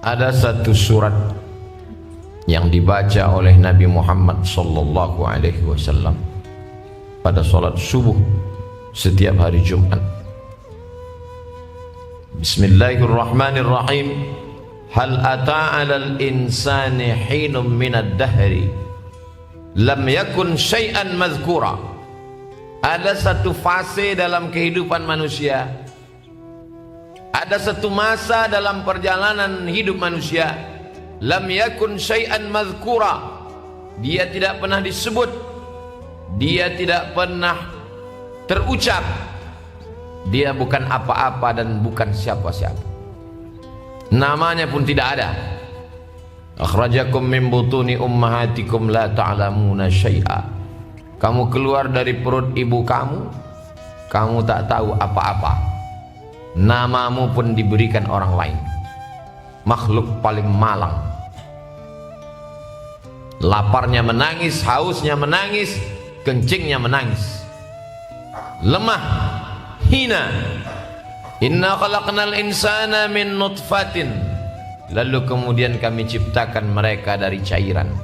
Ada satu surat yang dibaca oleh Nabi Muhammad sallallahu alaihi wasallam pada salat subuh setiap hari Jumat. Bismillahirrahmanirrahim. Hal ata 'alal insani hinum minad dahri lam yakun syai'an madhkura. Ada satu fase dalam kehidupan manusia, ada satu masa dalam perjalanan hidup manusia, lam yakun syai'an madhkura, dia tidak pernah disebut, dia tidak pernah terucap, dia bukan apa-apa dan bukan siapa-siapa, namanya pun tidak ada. Akhrajakum min butuni ummahatikum la ta'lamuna syai'a. Kamu keluar dari perut ibu kamu, kamu tak tahu apa-apa, namamu pun diberikan orang lain. Makhluk paling malang, laparnya menangis, hausnya menangis, kencingnya menangis, lemah, hina. Inna khalaqnal insana min nutfatin, lalu kemudian kami ciptakan mereka dari cairan,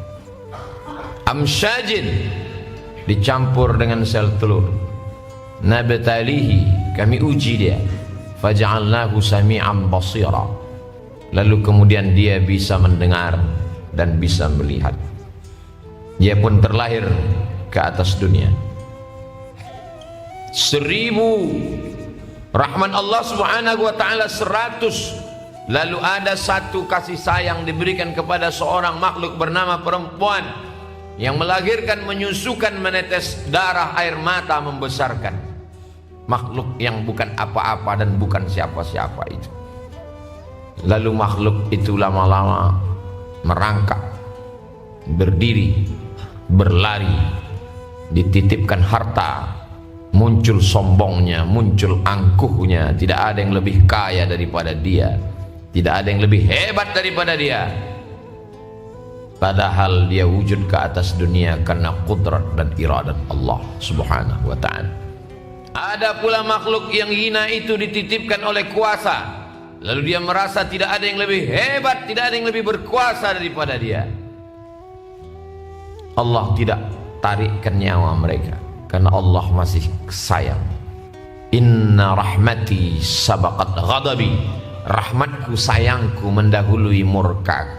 amsyajin, dicampur dengan sel telur, nabtalihi, kami uji dia, faja'alnahu sami'an basira, lalu kemudian dia bisa mendengar dan bisa melihat. Dia pun terlahir ke atas dunia. 1000 rahmat Allah subhanahu wa ta'ala 100. Lalu ada satu kasih sayang diberikan kepada seorang makhluk bernama perempuan yang melahirkan, menyusukan, menetes darah, air mata, membesarkan makhluk yang bukan apa-apa dan bukan siapa-siapa itu. Lalu makhluk itu lama-lama merangkak, berdiri, berlari, dititipkan harta, muncul sombongnya, muncul angkuhnya. Tidak ada yang lebih kaya daripada dia, tidak ada yang lebih hebat daripada dia, padahal dia wujud ke atas dunia karena kudrat dan iradat Allah subhanahu wa ta'ala. Ada pula makhluk yang hina itu dititipkan oleh kuasa, lalu dia merasa tidak ada yang lebih hebat, tidak ada yang lebih berkuasa daripada dia. Allah tidak tarikkan nyawa mereka karena Allah masih sayang. Inna rahmati sabaqat ghadabi, rahmatku, sayangku mendahului murkaku.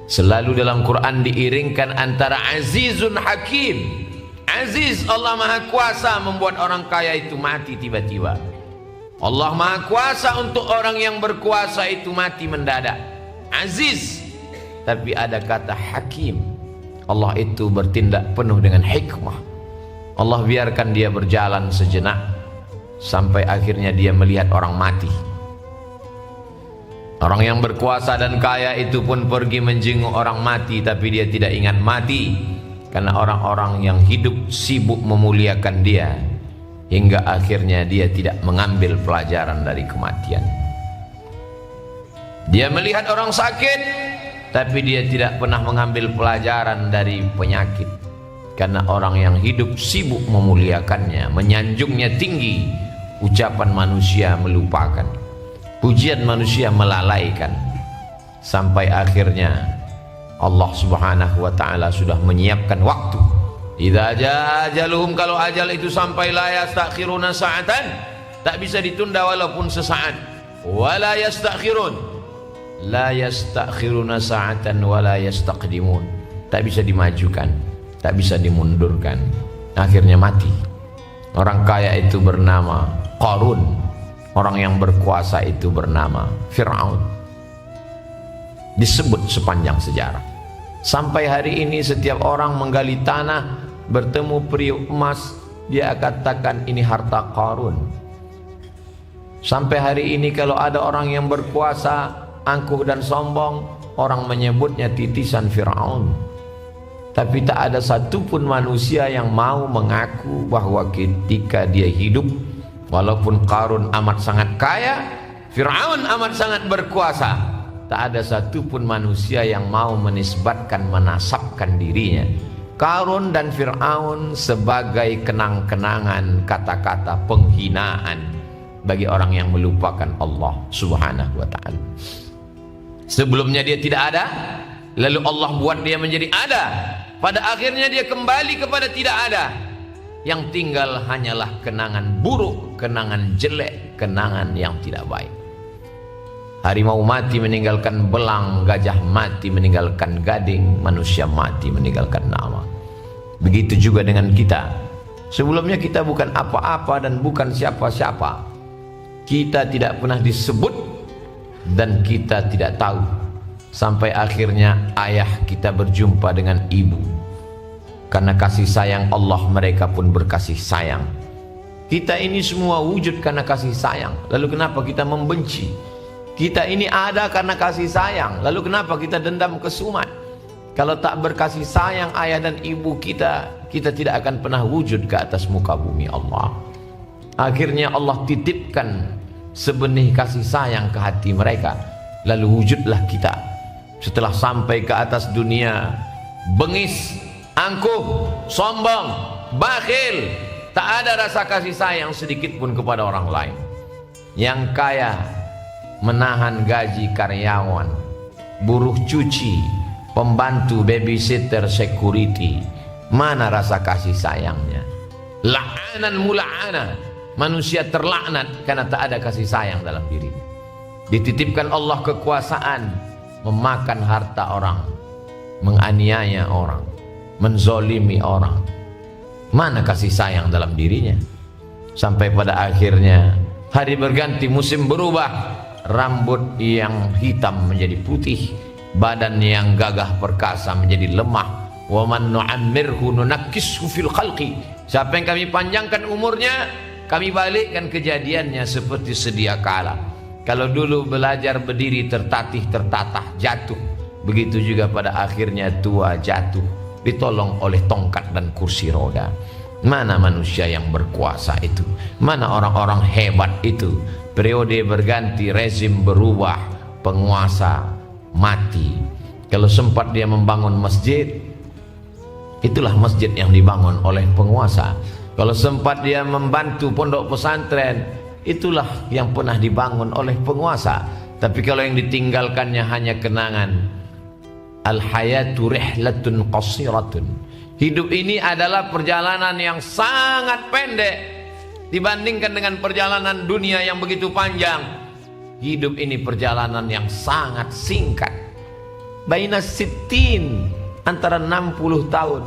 Selalu dalam Quran diiringkan antara azizun hakim. Aziz, Allah maha kuasa membuat orang kaya itu mati tiba-tiba. Allah maha kuasa untuk orang yang berkuasa itu mati mendadak. Aziz. Tapi ada kata hakim. Allah itu bertindak penuh dengan hikmah. Allah biarkan dia berjalan sejenak sampai akhirnya dia melihat orang mati. Orang yang berkuasa dan kaya itu pun pergi menjenguk orang mati, tapi dia tidak ingat mati karena orang-orang yang hidup sibuk memuliakan dia, hingga akhirnya dia tidak mengambil pelajaran dari kematian. Dia melihat orang sakit, tapi dia tidak pernah mengambil pelajaran dari penyakit karena orang yang hidup sibuk memuliakannya, menyanjungnya tinggi. Ucapan manusia melupakan, pujian manusia melalaikan, sampai akhirnya Allah subhanahu wa ta'ala sudah menyiapkan waktu. Idza jaa ajaluhum, kalau ajal itu sampai, la yastakhiruna sa'atan, tak bisa ditunda walaupun sesaat. Wala yastakhirun, la yastakhiruna sa'atan wala yastaqdimun, tak bisa dimajukan, tak bisa dimundurkan. Akhirnya mati. Orang kaya itu bernama Qarun, orang yang berkuasa itu bernama Fir'aun. Disebut sepanjang sejarah. Sampai hari ini setiap orang menggali tanah, bertemu periuk emas, dia katakan ini harta Qarun. Sampai hari ini kalau ada orang yang berkuasa, angkuh dan sombong, orang menyebutnya titisan Fir'aun. Tapi tak ada satupun manusia yang mau mengaku bahwa ketika dia hidup, walaupun Qarun amat sangat kaya, Fir'aun amat sangat berkuasa, tak ada satupun manusia yang mau menisbatkan, menasabkan dirinya Qarun dan Fir'aun sebagai kenang-kenangan kata-kata penghinaan, bagi orang yang melupakan Allah Subhanahu wa ta'ala. Sebelumnya dia tidak ada, lalu Allah buat dia menjadi ada. Pada akhirnya dia kembali kepada tidak ada. Yang tinggal hanyalah kenangan buruk, kenangan jelek, kenangan yang tidak baik. Harimau mati meninggalkan belang, gajah mati meninggalkan gading, manusia mati meninggalkan nama. Begitu juga dengan kita. Sebelumnya kita bukan apa-apa dan bukan siapa-siapa. Kita tidak pernah disebut dan kita tidak tahu. Sampai akhirnya ayah kita berjumpa dengan ibu. Karena kasih sayang Allah, mereka pun berkasih sayang. Kita ini semua wujud karena kasih sayang. Lalu kenapa kita membenci? Kita ini ada karena kasih sayang. Lalu kenapa kita dendam kesumat? Kalau tak berkasih sayang ayah dan ibu kita, kita tidak akan pernah wujud ke atas muka bumi Allah. Akhirnya Allah titipkan sebenih kasih sayang ke hati mereka. Lalu wujudlah kita. Setelah sampai ke atas dunia, bengis, angkuh, sombong, bakhil, tak ada rasa kasih sayang sedikit pun kepada orang lain. Yang kaya menahan gaji karyawan, buruh cuci, pembantu, babysitter, security. Mana rasa kasih sayangnya? La'anan mula'ana, manusia terlaknat karena tak ada kasih sayang dalam dirinya. Dititipkan Allah kekuasaan, memakan harta orang, menganiaya orang, menzolimi orang. Mana kasih sayang dalam dirinya? Sampai pada akhirnya hari berganti, musim berubah. Rambut yang hitam menjadi putih, badan yang gagah perkasa menjadi lemah. Wa man nu'ammirhu nunakkishu fil khalqi. Siapa yang kami panjangkan umurnya, kami balikkan kejadiannya seperti sedia kala. Kalau dulu belajar berdiri tertatih tertatah jatuh, begitu juga pada akhirnya tua jatuh, ditolong oleh tongkat dan kursi roda. Mana manusia yang berkuasa itu? Mana orang-orang hebat itu? Periode berganti, rezim berubah, penguasa mati. Kalau sempat dia membangun masjid, itulah masjid yang dibangun oleh penguasa. Kalau sempat dia membantu pondok pesantren, itulah yang pernah dibangun oleh penguasa. Tapi kalau yang ditinggalkannya hanya kenangan, al-hayatu rihlatun qasiratun. Hidup ini adalah perjalanan yang sangat pendek dibandingkan dengan perjalanan dunia yang begitu panjang. Hidup ini perjalanan yang sangat singkat. Baina sittin, antara 60 tahun,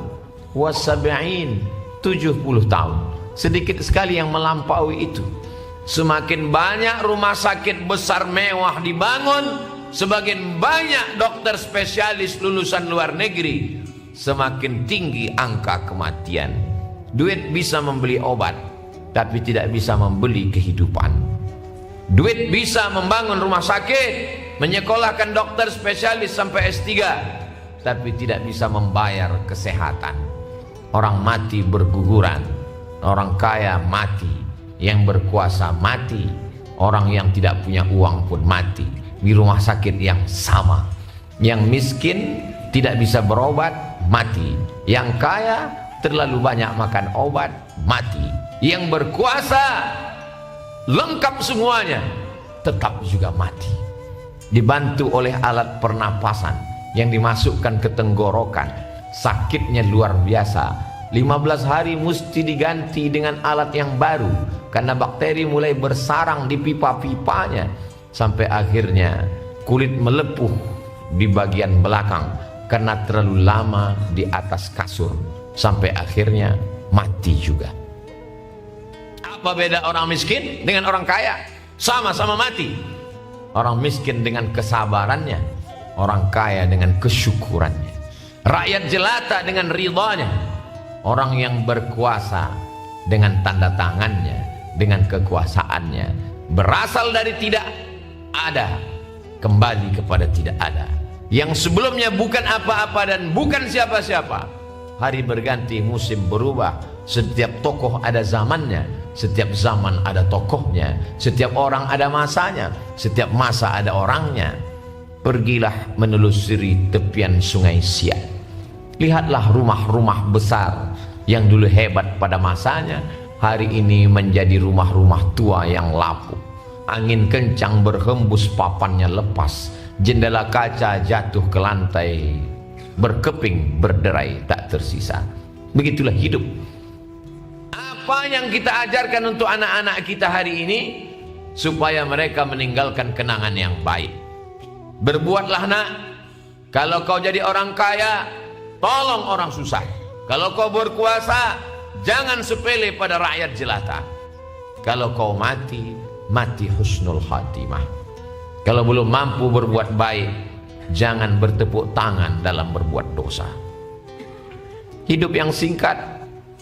wasab'in, 70 tahun. Sedikit sekali yang melampaui itu. Semakin banyak rumah sakit besar mewah dibangun, semakin banyak dokter spesialis lulusan luar negeri, semakin tinggi angka kematian. Duit bisa membeli obat, tapi tidak bisa membeli kehidupan. Duit bisa membangun rumah sakit, menyekolahkan dokter spesialis sampai S3, tapi tidak bisa membayar kesehatan. Orang mati berguguran, orang kaya mati, yang berkuasa mati, orang yang tidak punya uang pun mati di rumah sakit yang sama. Yang miskin tidak bisa berobat, mati. Yang kaya terlalu banyak makan obat, mati. Yang berkuasa lengkap semuanya, tetap juga mati. Dibantu oleh alat pernapasan yang dimasukkan ke tenggorokan, sakitnya luar biasa. 15 hari mesti diganti dengan alat yang baru karena bakteri mulai bersarang di pipa-pipanya, sampai akhirnya kulit melepuh di bagian belakang karena terlalu lama di atas kasur, sampai akhirnya mati juga. Apa beda orang miskin dengan orang kaya? Sama-sama mati. Orang miskin dengan kesabarannya, orang kaya dengan kesyukurannya. Rakyat jelata dengan ridhanya, orang yang berkuasa dengan tanda tangannya, dengan kekuasaannya. Berasal dari tidak ada, kembali kepada tidak ada. Yang sebelumnya bukan apa-apa dan bukan siapa-siapa. Hari berganti, musim berubah. Setiap tokoh ada zamannya, setiap zaman ada tokohnya, setiap orang ada masanya, setiap masa ada orangnya. Pergilah menelusuri tepian sungai Siak. Lihatlah rumah-rumah besar yang dulu hebat pada masanya, hari ini menjadi rumah-rumah tua yang lapuk. Angin kencang berhembus, papannya lepas, jendela kaca jatuh ke lantai, berkeping berderai tak tersisa. Begitulah hidup. Apa yang kita ajarkan untuk anak-anak kita hari ini supaya mereka meninggalkan kenangan yang baik? Berbuatlah nak, kalau kau jadi orang kaya, tolong orang susah. Kalau kau berkuasa, jangan sepele pada rakyat jelata. Kalau kau mati, mati husnul khatimah. Kalau belum mampu berbuat baik, jangan bertepuk tangan dalam berbuat dosa. Hidup yang singkat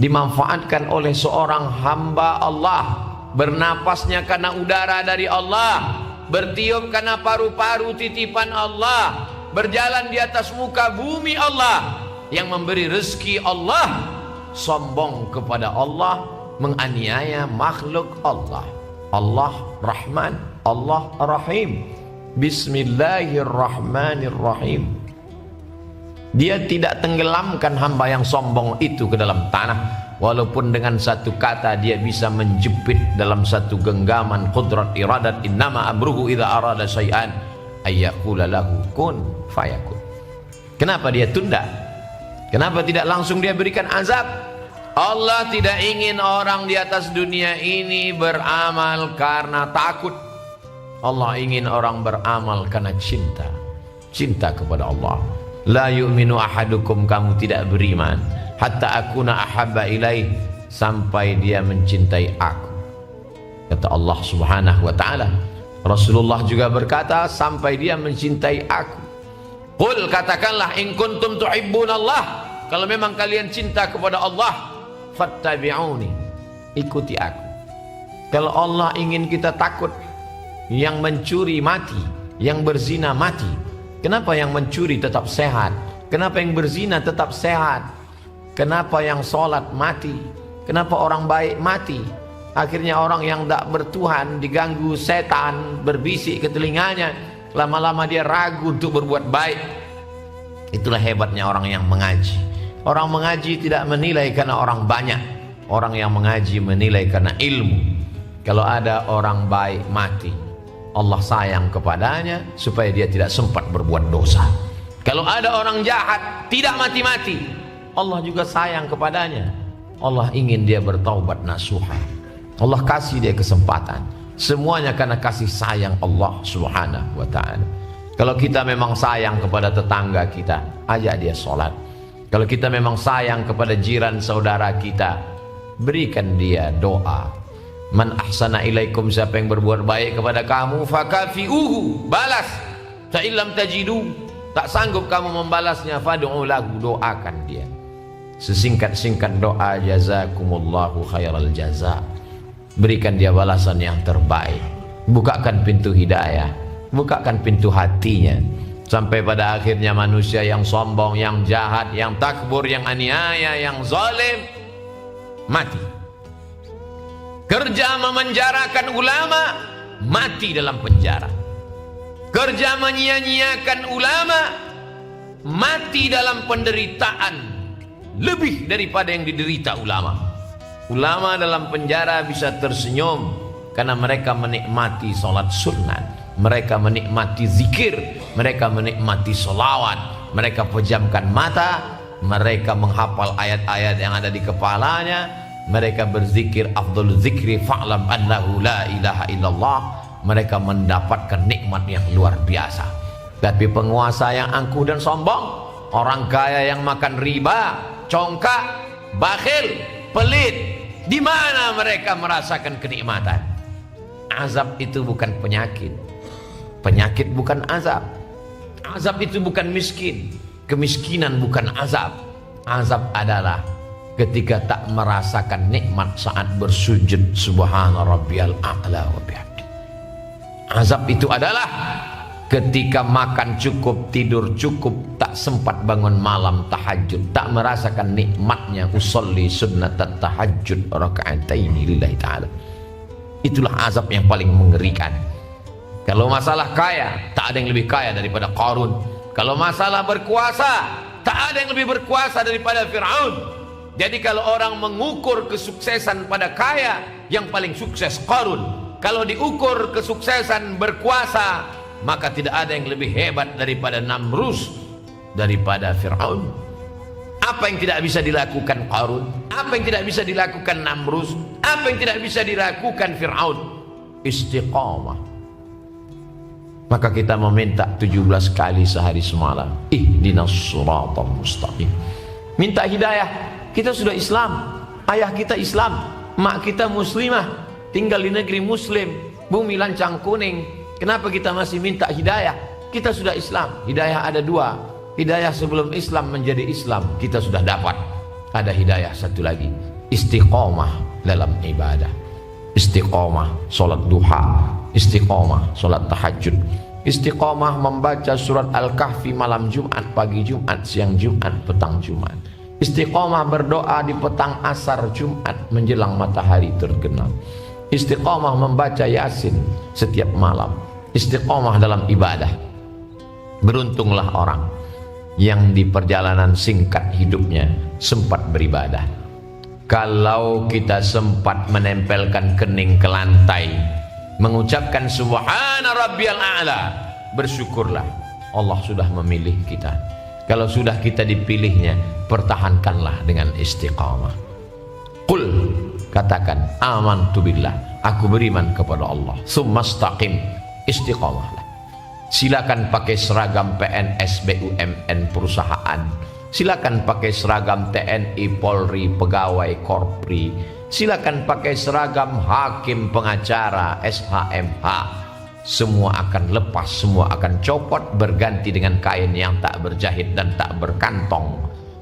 dimanfaatkan oleh seorang hamba Allah. Bernapasnya karena udara dari Allah, bertiup karena paru-paru titipan Allah, berjalan di atas muka bumi Allah, yang memberi rezeki Allah, sombong kepada Allah, menganiaya makhluk Allah. Allah Rahman, Allah Rahim. Bismillahirrahmanirrahim. Dia tidak tenggelamkan hamba yang sombong itu ke dalam tanah, walaupun dengan satu kata dia bisa menjepit dalam satu genggaman qudrat iradat. Innama amruhu idza arada syai'an ayyaqula lahu kun fayakun. Kenapa dia tunda? Kenapa tidak langsung dia berikan azab? Allah tidak ingin orang di atas dunia ini beramal karena takut. Allah ingin orang beramal karena cinta. Cinta kepada Allah. La yu'minu ahadukum, kamu tidak beriman hatta akuna ahabba ilaih, sampai dia mencintai aku, kata Allah subhanahu wa ta'ala. Rasulullah juga berkata, sampai dia mencintai aku. Qul, katakanlah, in kuntum tuhibbunallah, kalau memang kalian cinta kepada Allah, fattabi'uni, ikuti aku. Kalau Allah ingin kita takut, yang mencuri mati, yang berzina mati. Kenapa yang mencuri tetap sehat? Kenapa yang berzina tetap sehat? Kenapa yang sholat mati? Kenapa orang baik mati? Akhirnya orang yang tak bertuhan diganggu setan, berbisik ke telinganya, lama-lama dia ragu untuk berbuat baik. Itulah hebatnya orang yang mengaji. Orang mengaji tidak menilai karena orang banyak. Orang yang mengaji menilai karena ilmu. Kalau ada orang baik mati, Allah sayang kepadanya supaya dia tidak sempat berbuat dosa. Kalau ada orang jahat tidak mati-mati, Allah juga sayang kepadanya. Allah ingin dia bertaubat nasuha. Allah kasih dia kesempatan. Semuanya karena kasih sayang Allah subhanahu wa ta'ala. Kalau kita memang sayang kepada tetangga kita, ajak dia sholat. Kalau kita memang sayang kepada jiran saudara kita, berikan dia doa. Man ahsana ilaikum, siapa yang berbuat baik kepada kamu, fakafi'uhu, balas. Ta'illam tajidu, tak sanggup kamu membalasnya, fad'u lahu, doakan dia. Sesingkat-singkat doa, jazakumullahu khairal jaza, berikan dia balasan yang terbaik. Bukakan pintu hidayah, bukakan pintu hatinya, sampai pada akhirnya manusia yang sombong, yang jahat, yang takbur, yang aniaya, yang zalim mati. Kerja memenjarakan ulama, mati dalam penjara. Kerja menyia-nyiakan ulama, mati dalam penderitaan lebih daripada yang diderita ulama. Ulama dalam penjara bisa tersenyum karena mereka menikmati sholat sunat, mereka menikmati zikir, mereka menikmati sholawat, mereka pejamkan mata, mereka menghafal ayat-ayat yang ada di kepalanya. Mereka berzikir, afdhal zikri fa'lam annahu la ilaha illallah. Mereka mendapatkan nikmat yang luar biasa. Tapi penguasa yang angkuh dan sombong, orang kaya yang makan riba, congkak, bakhil, pelit, di mana mereka merasakan kenikmatan? Azab itu bukan penyakit. Penyakit bukan azab. Azab itu bukan miskin. Kemiskinan bukan azab. Azab adalah ketika tak merasakan nikmat saat bersujud subhana rabbiyal a'la wa bihamdi. Azab itu adalah ketika makan cukup, tidur cukup, tak sempat bangun malam tahajud, tak merasakan nikmatnya usolli sunnatat tahajud raka'ataini lillahi ta'ala. Itulah azab yang paling mengerikan. Kalau masalah kaya, tak ada yang lebih kaya daripada Qarun. Kalau masalah berkuasa, tak ada yang lebih berkuasa daripada Fir'aun. Jadi kalau orang mengukur kesuksesan pada kaya, yang paling sukses Qarun. Kalau diukur kesuksesan berkuasa, maka tidak ada yang lebih hebat daripada Namrus, daripada Fir'aun. Apa yang tidak bisa dilakukan Qarun? Apa yang tidak bisa dilakukan Namrus? Apa yang tidak bisa dilakukan Fir'aun? Istiqamah. Maka kita meminta 17 kali sehari semalam, ihdinas siratal mustaqim. Minta hidayah. Kita sudah Islam, ayah kita Islam, mak kita muslimah, tinggal di negeri muslim, bumi lancang kuning. Kenapa kita masih minta hidayah? Kita sudah Islam. Hidayah ada dua. Hidayah sebelum Islam menjadi Islam, kita sudah dapat. Ada hidayah satu lagi, istiqomah dalam ibadah. Istiqomah solat duha, istiqomah solat tahajud, istiqomah membaca surat Al-Kahfi malam Jumat, pagi Jumat, siang Jumat, petang Jumat. Istiqomah berdoa di petang asar Jumat menjelang matahari tergenang. Istiqomah membaca Yasin setiap malam. Istiqomah dalam ibadah. Beruntunglah orang yang di perjalanan singkat hidupnya sempat beribadah. Kalau kita sempat menempelkan kening ke lantai, mengucapkan subhana rabbiyal a'la, bersyukurlah, Allah sudah memilih kita. Kalau sudah kita dipilihnya, pertahankanlah dengan istiqamah. Qul, katakan, amantu billah, aku beriman kepada Allah. Tsumastaqim, istiqamahlah. Silakan pakai seragam PNS, BUMN, perusahaan. Silakan pakai seragam TNI, Polri, pegawai Korpri. Silakan pakai seragam hakim, pengacara, SHMH. Semua akan lepas, semua akan copot, berganti dengan kain yang tak berjahit dan tak berkantong.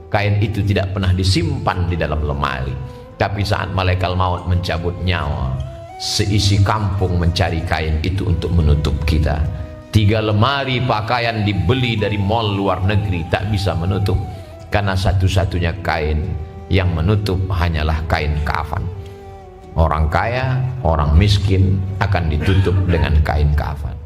Kain itu tidak pernah disimpan di dalam lemari, tapi saat malaikat maut mencabut nyawa, seisi kampung mencari kain itu untuk menutup kita. 3 lemari pakaian dibeli dari mall luar negeri tak bisa menutup, karena satu-satunya kain yang menutup hanyalah kain kafan. Orang kaya, orang miskin akan ditutup dengan kain kafan.